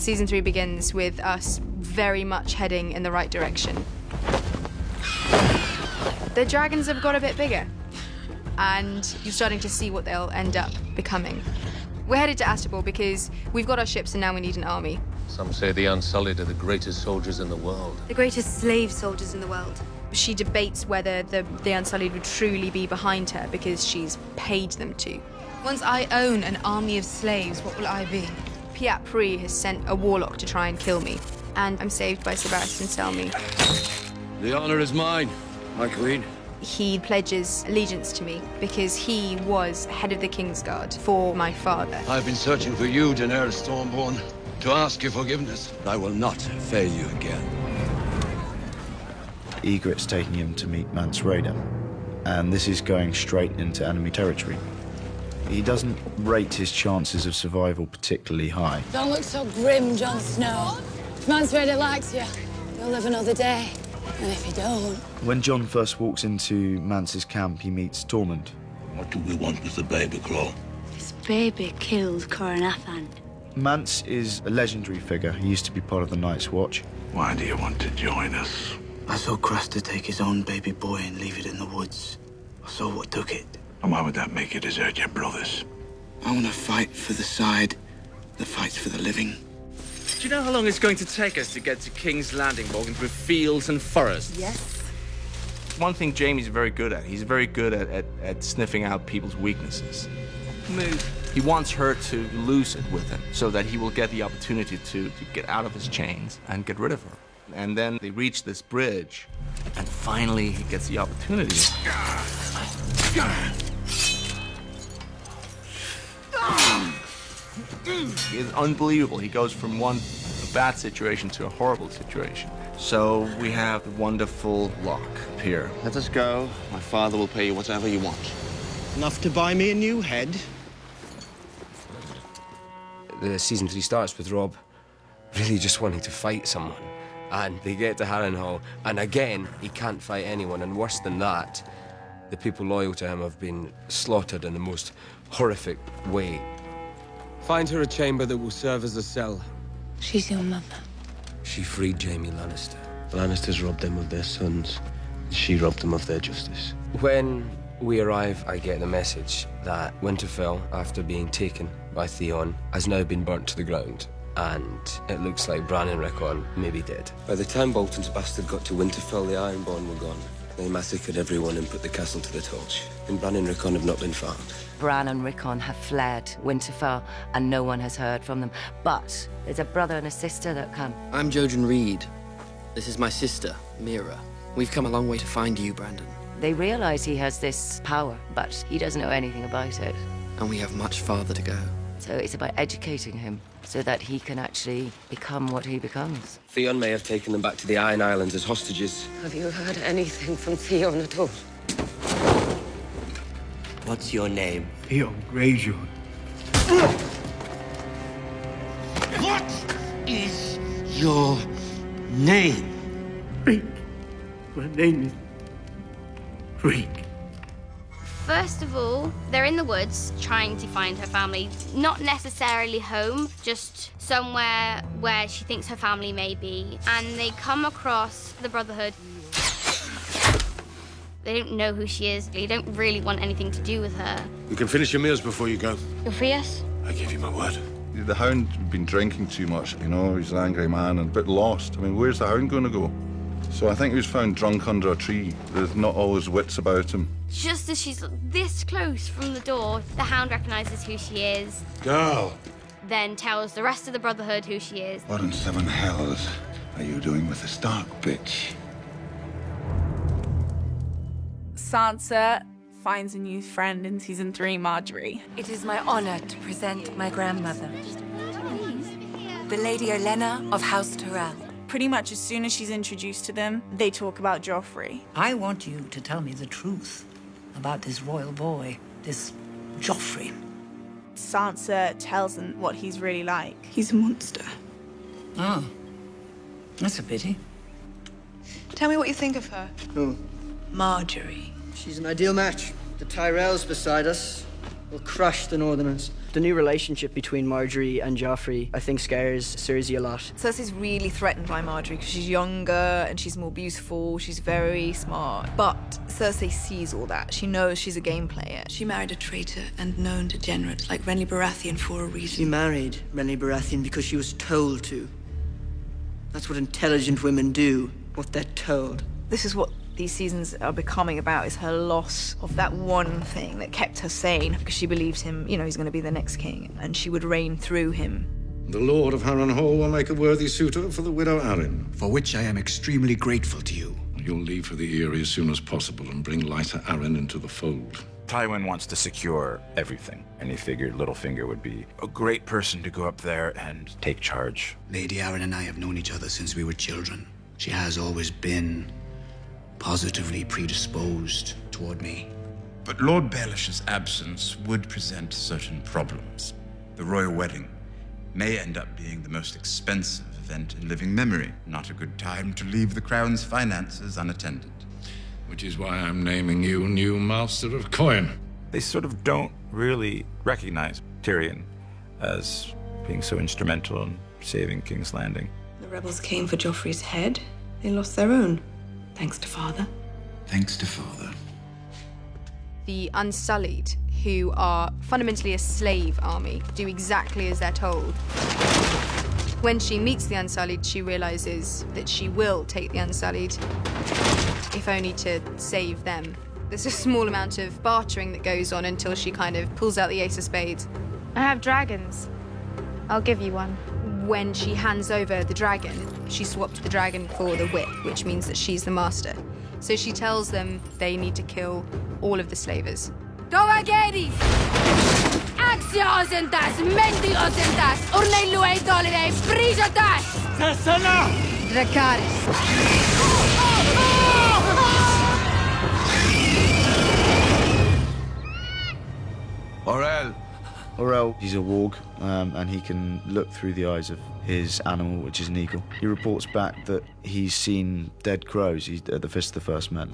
Season 3 begins with us very much heading in the right direction. The dragons have got a bit bigger, and you're starting to see what they'll end up becoming. We're headed to Astapor because we've got our ships and now we need an army. Some say the Unsullied are the greatest soldiers in the world. The greatest slave soldiers in the world. She debates whether the Unsullied would truly be behind her because she's paid them to. Once I own an army of slaves, what will I be? Piat Pri has sent a warlock to try and kill me, and I'm saved by Sebastian Selmy. The honor is mine, my queen. He pledges allegiance to me because he was head of the Kingsguard for my father. I've been searching for you, Daenerys Stormborn, to ask your forgiveness. I will not fail you again. Ygritte's taking him to meet Mance Rayder, and this is going straight into enemy territory. He doesn't rate his chances of survival particularly high. Don't look so grim, Jon Snow. If Mance Rayder likes you, you'll live another day. And if you don't... When Jon first walks into Mance's camp, he meets Tormund. What do we want with the baby claw? This baby killed Coronathan. Mance is a legendary figure. He used to be part of the Night's Watch. Why do you want to join us? I saw Craster take his own baby boy and leave it in the woods. I saw what took it. And why would that make you desert your brothers? I want to fight for the side that fights for the living. Do you know how long it's going to take us to get to King's Landing, Morgan, through fields and forests? Yes. One thing Jaime's very good at, he's very good at sniffing out people's weaknesses. Move. He wants her to lose it with him so that he will get the opportunity to get out of his chains and get rid of her. And then they reach this bridge, and finally he gets the opportunity. It's unbelievable. He goes from one bad situation to a horrible situation. So we have the wonderful lock here. Let us go. My father will pay you whatever you want. Enough to buy me a new head? The season 3 starts with Robb really just wanting to fight someone. And they get to Harrenhal, and again, he can't fight anyone. And worse than that, the people loyal to him have been slaughtered in the most horrific way. Find her a chamber that will serve as a cell. She's your mother. She freed Jaime Lannister. The Lannisters robbed them of their sons. She robbed them of their justice. When we arrive, I get the message that Winterfell, after being taken by Theon, has now been burnt to the ground. And it looks like Bran and Rickon may be dead. By the time Bolton's bastard got to Winterfell, the Ironborn were gone. They massacred everyone and put the castle to the torch. And Bran and Rickon have not been found. Bran and Rickon have fled Winterfell, and no one has heard from them. But there's a brother and a sister that come. I'm Jojen Reed. This is my sister, Mira. We've come a long way to find you, Brandon. They realize he has this power, but he doesn't know anything about it. And we have much farther to go. So it's about educating him so that he can actually become what he becomes. Theon may have taken them back to the Iron Islands as hostages. Have you heard anything from Theon at all? What's your name? Theon Greyjoy. What is your name? Reek. My name is Reek. First of all, they're in the woods trying to find her family. Not necessarily home, just somewhere where she thinks her family may be. And they come across the Brotherhood. They don't know who she is. They don't really want anything to do with her. You can finish your meals before you go. You'll free us? I give you my word. The Hound had been drinking too much, you know, he's an angry man and a bit lost. I mean, where's the Hound going to go? So I think he was found drunk under a tree. There's not all his wits about him. Just as she's this close from the door, the Hound recognizes who she is. Girl! Then tells the rest of the Brotherhood who she is. What in seven hells are you doing with the Stark bitch? Sansa finds a new friend in season 3, Marjorie. It is my honor to present my grandmother, the Lady Olenna of House Tyrell. Pretty much as soon as she's introduced to them, they talk about Joffrey. I want you to tell me the truth about this royal boy, this Joffrey. Sansa tells them what he's really like. He's a monster. Oh, that's a pity. Tell me what you think of her. Who? Marjorie. She's an ideal match. The Tyrells beside us will crush the Northerners. The new relationship between Marjorie and Joffrey, I think, scares Cersei a lot. Cersei's really threatened by Marjorie because she's younger and she's more beautiful, she's very smart. But Cersei sees all that. She knows she's a game player. She married a traitor and known degenerate like Renly Baratheon for a reason. She married Renly Baratheon because she was told to. That's what intelligent women do, what they're told. This is what these seasons are becoming about, is her loss of that one thing that kept her sane, because she believed him, you know, he's going to be the next king, and she would reign through him. The Lord of Harrenhal will make a worthy suitor for the widow Arryn. For which I am extremely grateful to you. You'll leave for the Eyrie as soon as possible and bring Lysa Arryn into the fold. Tywin wants to secure everything, and he figured Littlefinger would be a great person to go up there and take charge. Lady Arryn and I have known each other since we were children. She has always been positively predisposed toward me. But Lord Baelish's absence would present certain problems. The royal wedding may end up being the most expensive event in living memory. Not a good time to leave the crown's finances unattended. Which is why I'm naming you new Master of Coin. They sort of don't really recognize Tyrion as being so instrumental in saving King's Landing. The rebels came for Joffrey's head. They lost their own. Thanks to Father. Thanks to Father. The Unsullied, who are fundamentally a slave army, do exactly as they're told. When she meets the Unsullied, she realizes that she will take the Unsullied, if only to save them. There's a small amount of bartering that goes on until she kind of pulls out the Ace of Spades. I have dragons. I'll give you one. When she hands over the dragon, she swapped the dragon for the whip, which means that she's the master. So she tells them they need to kill all of the slavers. Tovageris! Axia osentas, menti osentas, urneilu ei dolere, frijotas! Sassana! Dracarys. Orell, he's a warg, and he can look through the eyes of his animal, which is an eagle. He reports back that he's seen dead crows at the Fist of the First Men.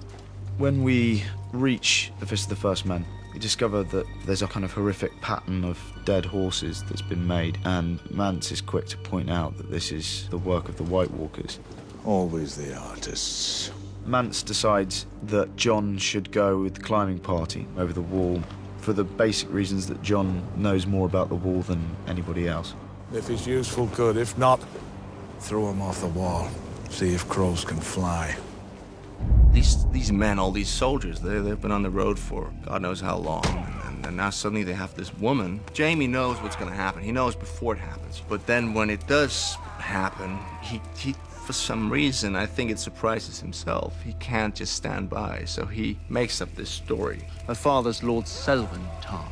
When we reach the Fist of the First Men, we discover that there's a kind of horrific pattern of dead horses that's been made, and Mance is quick to point out that this is the work of the White Walkers. Always the artists. Mance decides that Jon should go with the climbing party over the wall, for the basic reasons that Jon knows more about the wall than anybody else. If he's useful, good. If not, throw him off the wall. See if crows can fly. These men, all these soldiers, they've been on the road for God knows how long, and now suddenly they have this woman. Jaime knows what's going to happen. He knows before it happens. But then when it does happen, he for some reason, I think it surprises himself. He can't just stand by, so he makes up this story. Her father's Lord Selwyn Tarn.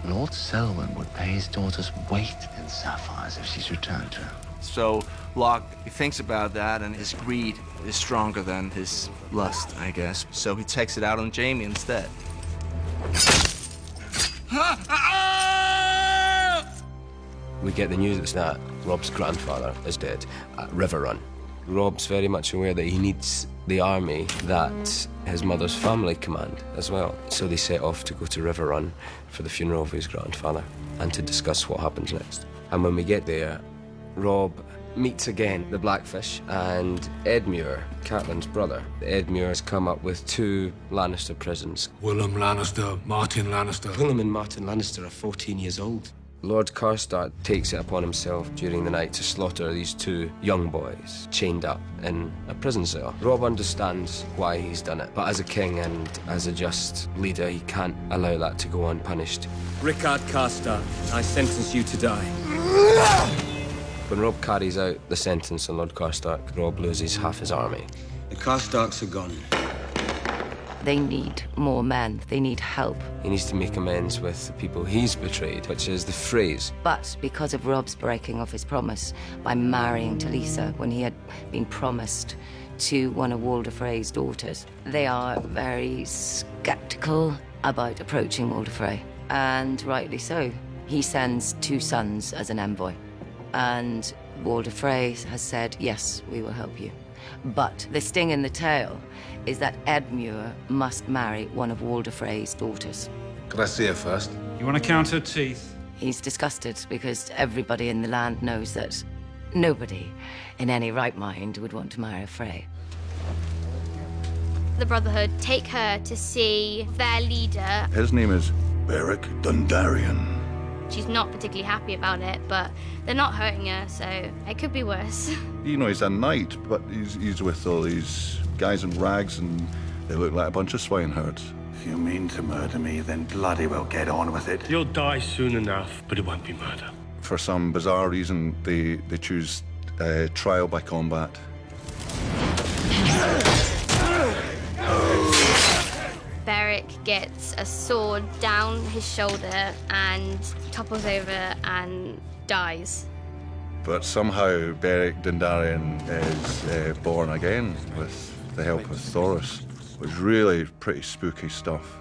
Lord Selwyn would pay his daughter's weight in sapphires if she's returned to him. So Locke, he thinks about that, and his greed is stronger than his lust, I guess. So he takes it out on Jaime instead. We get the news that Rob's grandfather is dead at Riverrun. Rob's very much aware that he needs the army that his mother's family command as well. So they set off to go to Riverrun for the funeral of his grandfather and to discuss what happens next. And when we get there, Robb meets again the Blackfish and Edmure, Catelyn's brother. Edmure has come up with 2 Lannister prisons. Willem Lannister, Martin Lannister. Willem and Martin Lannister are 14 years old. Lord Karstark takes it upon himself during the night to slaughter these 2 young boys chained up in a prison cell. Robb understands why he's done it, but as a king and as a just leader, he can't allow that to go unpunished. Rickard Karstark, I sentence you to die. When Robb carries out the sentence on Lord Karstark, Robb loses half his army. The Karstarks are gone. They need more men. They need help. He needs to make amends with the people he's betrayed, which is the Freys. But because of Robb's breaking of his promise by marrying Talisa when he had been promised to one of Walder Frey's daughters, they are very skeptical about approaching Walder Frey. And rightly so. He sends 2 sons as an envoy. And Walder Frey has said, yes, we will help you. But the sting in the tail is that Edmure must marry one of Walder Frey's daughters. Could I see her first? You want to count her teeth? He's disgusted because everybody in the land knows that nobody in any right mind would want to marry a Frey. The Brotherhood take her to see their leader. His name is Beric Dondarrion. She's not particularly happy about it, but they're not hurting her, so it could be worse. You know, he's a knight, but he's with all these guys in rags, and they look like a bunch of swineherds. If you mean to murder me, then bloody well get on with it. You'll die soon enough, but it won't be murder. For some bizarre reason, they choose trial by combat. Beric gets a sword down his shoulder and topples over and dies. But somehow Beric Dondarrion is born again with the help of Thoros. It was really pretty spooky stuff.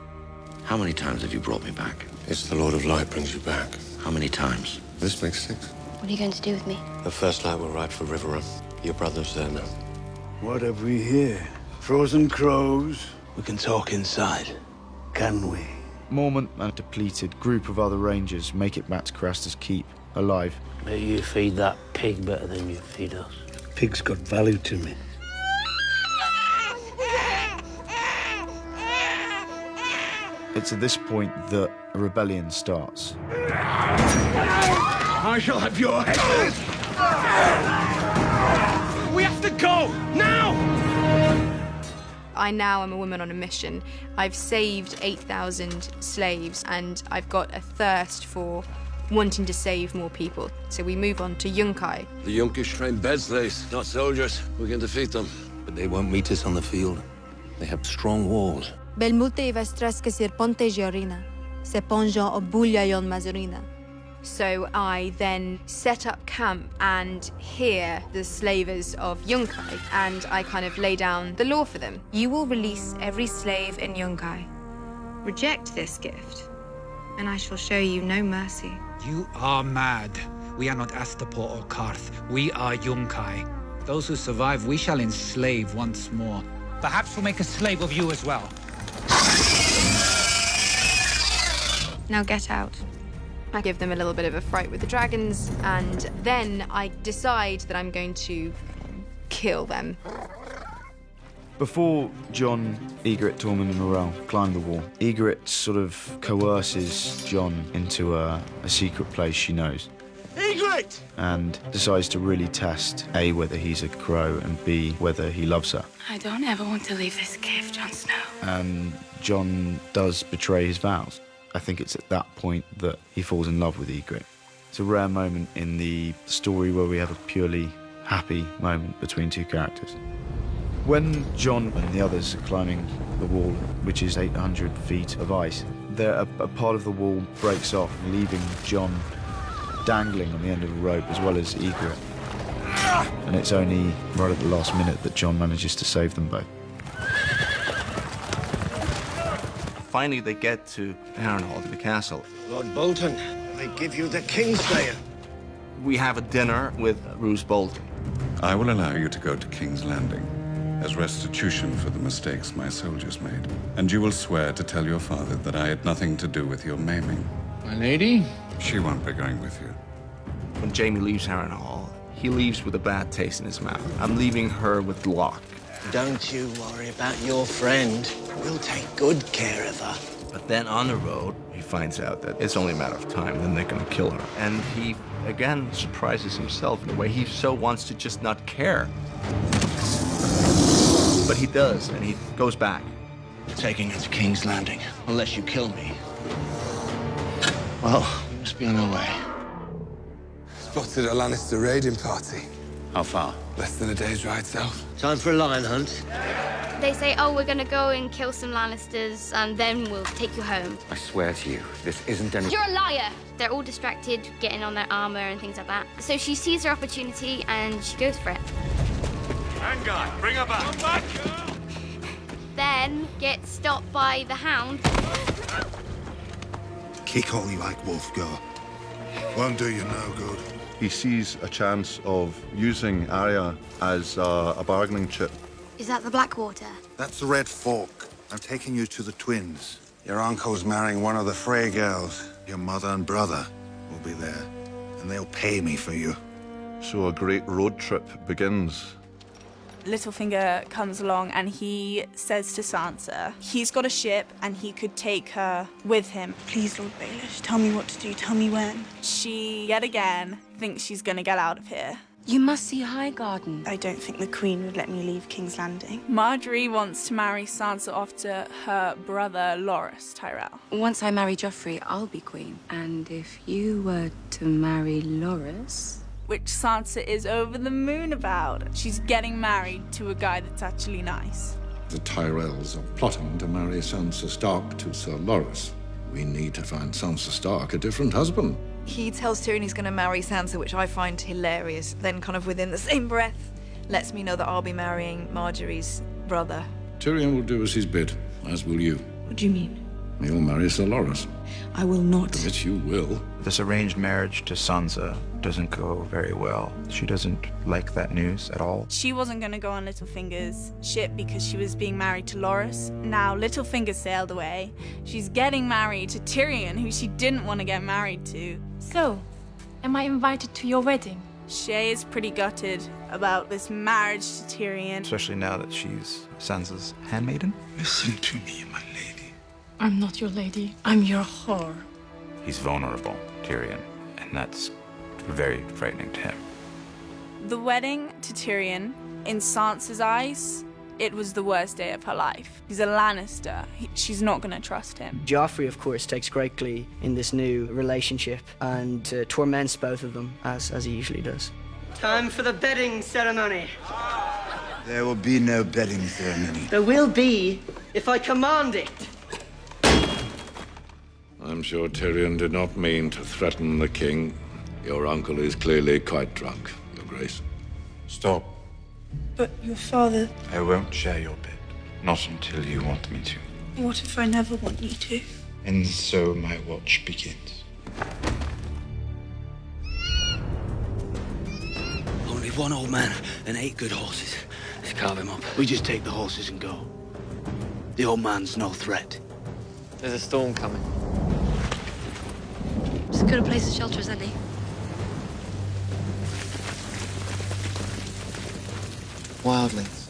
How many times have you brought me back? It's the Lord of Light brings you back. How many times? This makes 6. What are you going to do with me? The first night we'll ride for Riverrun. Your brother's there now. What have we here? Frozen crows? We can talk inside, can we? Mormont and a depleted group of other rangers make it back to Craster's Keep, alive. May you feed that pig better than you feed us. Pig's got value to me. It's at this point that a rebellion starts. I shall have your head! We have to go! Now! I now am a woman on a mission. I've saved 8,000 slaves, and I've got a thirst for wanting to save more people. So we move on to Yunkai. The Yunkish train bed slaves, not soldiers. We can defeat them. But they won't meet us on the field. They have strong walls. Belmute i vestreske sir ponte Giorina, se ponjo obulia yon mazurina. So I then set up camp and hear the slavers of Yunkai, and I kind of lay down the law for them. You will release every slave in Yunkai. Reject this gift, and I shall show you no mercy. You are mad. We are not Astapor or Karth. We are Yunkai. Those who survive, we shall enslave once more. Perhaps we'll make a slave of you as well. Now get out. I give them a little bit of a fright with the dragons, and then I decide that I'm going to kill them. Before Jon, Ygritte, Tormund and Morel climb the wall, Ygritte sort of coerces Jon into a secret place she knows. Ygritte! And decides to really test A, whether he's a crow, and B, whether he loves her. I don't ever want to leave this cave, Jon Snow. And Jon does betray his vows. I think it's at that point that he falls in love with Ygritte. It's a rare moment in the story where we have a purely happy moment between two characters. When Jon and the others are climbing the wall, which is 800 feet of ice, a part of the wall breaks off, leaving Jon dangling on the end of a rope, as well as Ygritte. And it's only right at the last minute that Jon manages to save them both. Finally, they get to Harrenhal, to the castle. Lord Bolton, they give you the Kingslayer. We have a dinner with Roose Bolton. I will allow you to go to King's Landing as restitution for the mistakes my soldiers made. And you will swear to tell your father that I had nothing to do with your maiming. My lady? She won't be going with you. When Jaime leaves Harrenhal, he leaves with a bad taste in his mouth. I'm leaving her with Locke. Don't you worry about your friend. We'll take good care of her. But then on the road, he finds out that it's only a matter of time, then they're gonna kill her. And he, again, surprises himself in a way he so wants to just not care. But he does, and he goes back. Taking her to King's Landing, unless you kill me. Well, we must be on our way. Spotted a Lannister raiding party. How far? Less than a day's ride south. Time for a lion hunt. They say, oh, we're gonna go and kill some Lannisters, and then we'll take you home. I swear to you, this isn't any... You're a liar! They're all distracted, getting on their armor and things like that. So she sees her opportunity, and she goes for it. Vanguard, bring her back! Come back, girl! Then gets stopped by the Hound. Kick all you like, Wolfgar. Won't do you no good. He sees a chance of using Arya as a bargaining chip. Is that the Blackwater? That's the Red Fork. I'm taking you to the twins. Your uncle's marrying one of the Frey girls, your mother and brother. will be there, and they'll pay me for you. So a great road trip begins. Littlefinger comes along and he says to Sansa, he's got a ship and he could take her with him. Please, Lord Baelish, tell me what to do, tell me when. She, yet again, thinks she's gonna get out of here. You must see Highgarden. I don't think the Queen would let me leave King's Landing. Marjorie wants to marry Sansa off to her brother, Loras Tyrell. Once I marry Joffrey, I'll be queen. And if you were to marry Loras... Which Sansa is over the moon about. She's getting married to a guy that's actually nice. The Tyrells are plotting to marry Sansa Stark to Sir Loras. We need to find Sansa Stark a different husband. He tells Tyrion he's going to marry Sansa, which I find hilarious. Then kind of within the same breath, lets me know that I'll be marrying Marjorie's brother. Tyrion will do as he's bid, as will you. What do you mean? You'll marry Sir Loras. I will not. Yes, you will. This arranged marriage to Sansa doesn't go very well. She doesn't like that news at all. She wasn't going to go on Littlefinger's ship because she was being married to Loras. Now Littlefinger sailed away. She's getting married to Tyrion, who she didn't want to get married to. So, am I invited to your wedding? Shay is pretty gutted about this marriage to Tyrion. Especially now that she's Sansa's handmaiden. Listen to me, my lady. I'm not your lady. I'm your whore. He's vulnerable, Tyrion, and that's very frightening to him. The wedding to Tyrion, in Sansa's eyes, it was the worst day of her life. He's a Lannister. She's not going to trust him. Joffrey, of course, takes great glee in this new relationship and torments both of them, as he usually does. Time for the bedding ceremony. There will be no bedding ceremony. There will be, if I command it. I'm sure Tyrion did not mean to threaten the king. Your uncle is clearly quite drunk, Your Grace. Stop. But your father... I won't share your bed. Not until you want me to. What if I never want you to? And so my watch begins. Only one old man and 8 good horses. Let's carve him up. We just take the horses and go. The old man's no threat. There's a storm coming. As good a place to shelter as any. Wildlings.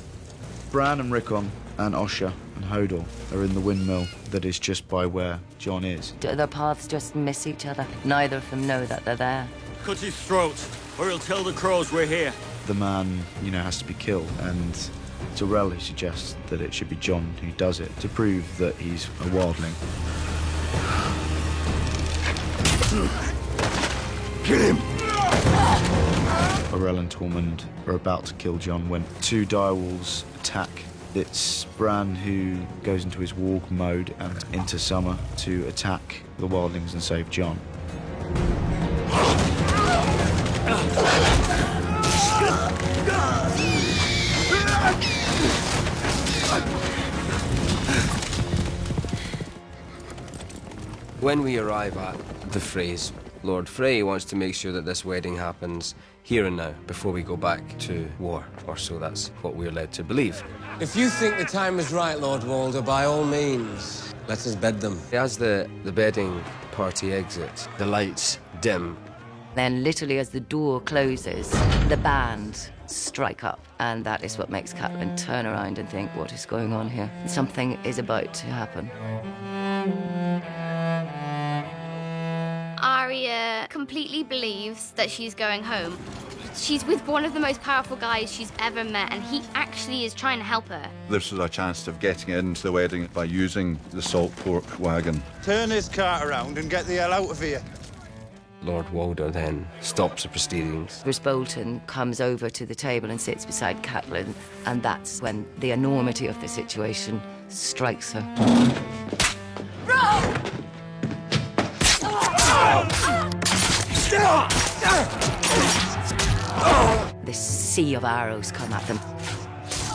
Bran and Rickon and Osha and Hodor are in the windmill that is just by where Jon is. Their paths just miss each other. Neither of them know that they're there. Cut his throat, or he'll tell the crows we're here. The man, has to be killed, and Tyrell who suggests that it should be Jon who does it to prove that he's a wildling. Kill him! Orell and Tormund are about to kill Jon when 2 direwolves attack. It's Bran who goes into his warg mode and into summer to attack the wildlings and save Jon. When we arrive at the Freys, Lord Frey wants to make sure that this wedding happens here and now, before we go back to war, or so that's what we're led to believe. If you think the time is right, Lord Walder, by all means, let us bed them. As the bedding party exits, the lights dim. Then literally as the door closes, the band strike up. And that is what makes Catelyn turn around and think, what is going on here? Something is about to happen. Arya completely believes that she's going home. She's with one of the most powerful guys she's ever met, and he actually is trying to help her. This is a chance of getting into the wedding by using the salt pork wagon. Turn this cart around and get the hell out of here. Lord Walder then stops the proceedings. Roose Bolton comes over to the table and sits beside Catelyn, and that's when the enormity of the situation strikes her. This sea of arrows come at them,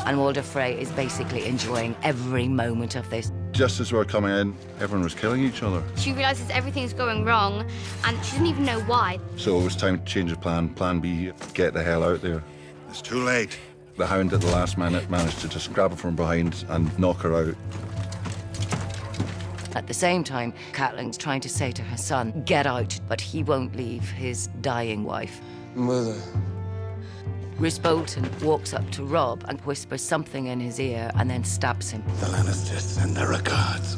and Walder Frey is basically enjoying every moment of this. Just as we were coming in, everyone was killing each other. She realizes everything's going wrong, and she doesn't even know why. So it was time to change the plan. Plan B, get the hell out there. It's too late. The Hound at the last minute managed to just grab her from behind and knock her out. At the same time, Catelyn's trying to say to her son, get out, but he won't leave his dying wife. Mother. Roose Bolton walks up to Robb and whispers something in his ear and then stabs him. The Lannisters send their regards.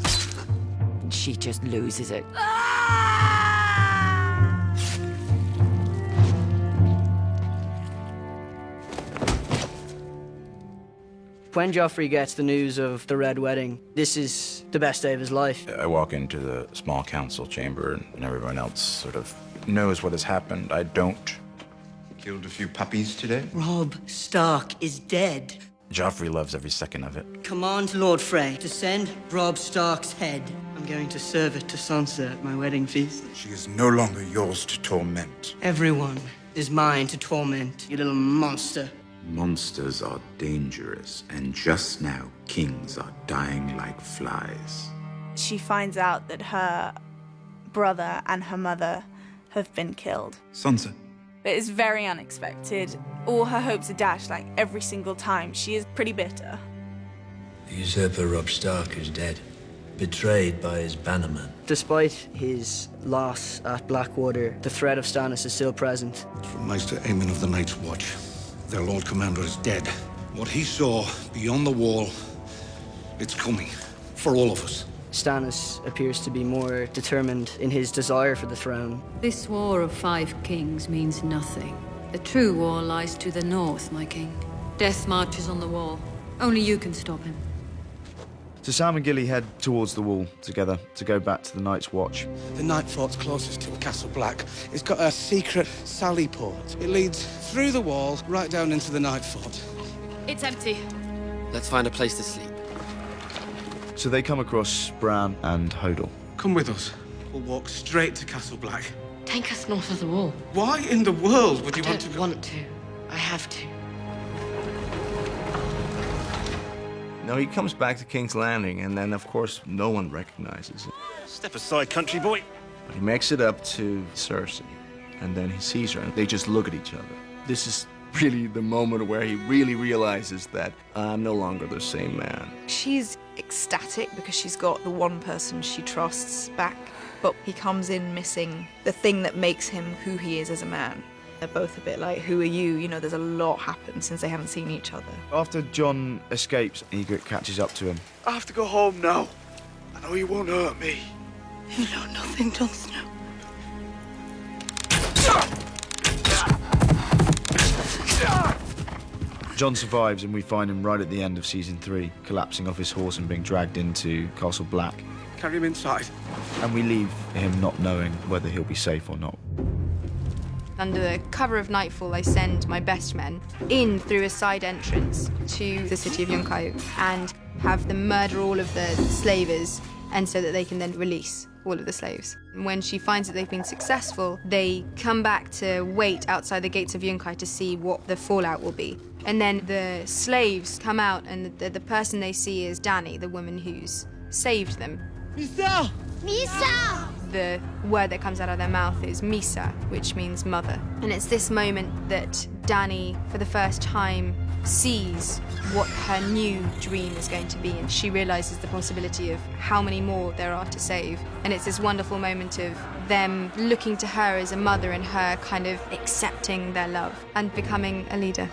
She just loses it. When Joffrey gets the news of the Red Wedding, this is the best day of his life. I walk into the small council chamber and everyone else sort of knows what has happened. I don't. Killed a few puppies today? Robb Stark is dead. Joffrey loves every second of it. Command Lord Frey to send Robb Stark's head. I'm going to serve it to Sansa at my wedding feast. She is no longer yours to torment. Everyone is mine to torment, you little monster. Monsters are dangerous, and just now, kings are dying like flies. She finds out that her brother and her mother have been killed. Sansa. But it's very unexpected. All her hopes are dashed, like every single time. She is pretty bitter. The usurper Robb Stark is dead, betrayed by his bannerman. Despite his loss at Blackwater, the threat of Stannis is still present. From Maester Aemon of the Night's Watch. Their Lord Commander is dead. What he saw beyond the wall, it's coming. For all of us. Stannis appears to be more determined in his desire for the throne. This war of 5 kings means nothing. The true war lies to the north, my king. Death marches on the wall. Only you can stop him. So Sam and Gilly head towards the wall together to go back to the Night's Watch. The Night Fort's closest to Castle Black. It's got a secret sally port. It leads through the wall, right down into the Night Fort. It's empty. Let's find a place to sleep. So they come across Bran and Hodel. Come with us. We'll walk straight to Castle Black. Take us north of the wall. Why in the world would you want to go? I want to. I have to. No, he comes back to King's Landing, and then, of course, no one recognizes him. Step aside, country boy. But he makes it up to Cersei, and then he sees her, and they just look at each other. This is really the moment where he really realizes that I'm no longer the same man. She's ecstatic because she's got the one person she trusts back, but he comes in missing the thing that makes him who he is as a man. They're both a bit like, who are you? You know, there's a lot happened since they haven't seen each other. After Jon escapes, Ygritte catches up to him. I have to go home now. I know you won't hurt me. You know nothing, Jon Snow. Jon survives, and we find him right at the end of season 3, collapsing off his horse and being dragged into Castle Black. Carry him inside. And we leave him not knowing whether he'll be safe or not. Under the cover of nightfall, I send my best men in through a side entrance to the city of Yunkai and have them murder all of the slavers, and so that they can then release all of the slaves. When she finds that they've been successful, they come back to wait outside the gates of Yunkai to see what the fallout will be. And then the slaves come out, and the person they see is Dany, the woman who's saved them. Misa! Misa! The word that comes out of their mouth is Misa, which means mother. And it's this moment that Dany, for the first time, sees what her new dream is going to be, and she realizes the possibility of how many more there are to save. And it's this wonderful moment of them looking to her as a mother and her kind of accepting their love and becoming a leader.